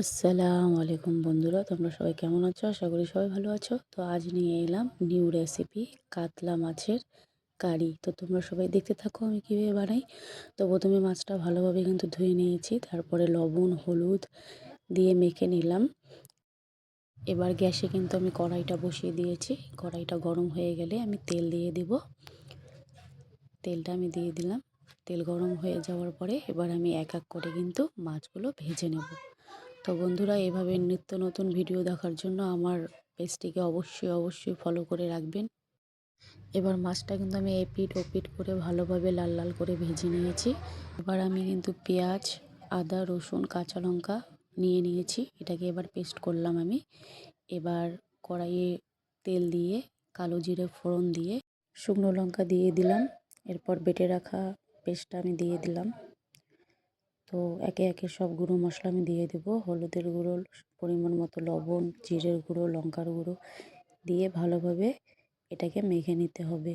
আসসালামু আলাইকুম বন্ধুরা, তোমরা সবাই কেমন আছো? আশা করি সবাই ভালো আছো। তো আজ নিয়ে এলাম নিউ রেসিপি কাতলা মাছের কারি। তো তোমরা সবাই দেখতে থাকো আমি কীভাবে বানাই। তো প্রথমে মাছটা ভালোভাবে কিন্তু ধুয়ে নিয়েছি, তারপরে লবণ হলুদ দিয়ে মেখে নিলাম। এবার গ্যাসে কিন্তু আমি কড়াইটা বসিয়ে দিয়েছি। কড়াইটা গরম হয়ে গেলে আমি তেল দিয়ে দিব। তেলটা আমি দিয়ে দিলাম। তেল গরম হয়ে যাওয়ার পরে এবার আমি এক এক করে কিন্তু মাছগুলো ভেজে নেব। তো বন্ধুরা, এভাবে নিত্য নতুন ভিডিও দেখার জন্য আমার পেজটিকে অবশ্যই ফলো করে রাখবেন। এবার মাছটা কিন্তু আমি এপিট ওপিট করে ভালোভাবে লাল লাল করে ভেজে নিয়েছি। এবার আমি কিন্তু পেঁয়াজ আদা রসুন কাঁচা লঙ্কা নিয়ে নিয়েছি, এটাকে এবার পেস্ট করলাম আমি। এবার কড়াইয়ে তেল দিয়ে কালো জিরে ফোড়ন দিয়ে শুকনো লঙ্কা দিয়ে দিলাম। এরপর বেটে রাখা পেস্টটা আমি দিয়ে দিলাম। তো একে একে সব গুঁড়ো মশলা আমি দিয়ে দেবো। হলুদের গুঁড়ো, পরিমাণ মতো লবণ, জিরের গুঁড়ো, লঙ্কার গুঁড়ো দিয়ে ভালোভাবে এটাকে মেখে নিতে হবে।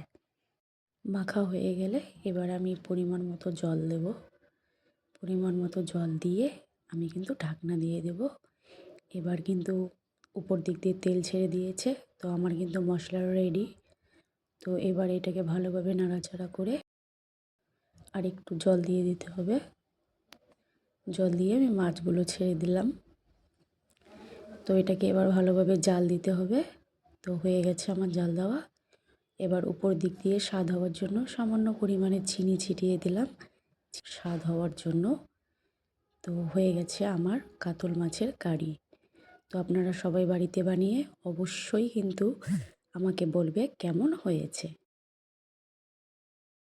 মাখা হয়ে গেলে এবার আমি পরিমাণ মতো জল দেব। পরিমাণ মতো জল দিয়ে আমি কিন্তু ঢাকনা দিয়ে দেব। এবার কিন্তু উপর দিক দিয়ে তেল ছেড়ে দিয়েছে, তো আমার কিন্তু মশলা রেডি। তো এবার এটাকে ভালোভাবে নাড়াচাড়া করে আর একটু জল দিয়ে দিতে হবে। জল দিয়ে আমি মাছগুলো ছেড়ে দিলাম। তো এটাকে এবার ভালোভাবে জাল দিতে হবে। তো হয়ে গেছে আমার জাল দেওয়া। এবার উপর দিক দিয়ে স্বাদ হওয়ার জন্য সামান্য পরিমাণে চিনি ছিটিয়ে দিলাম স্বাদ হওয়ার জন্য। তো হয়ে গেছে আমার কাতল মাছের কারি। তো আপনারা সবাই বাড়িতে বানিয়ে অবশ্যই কিন্তু আমাকে বলবে কেমন হয়েছে।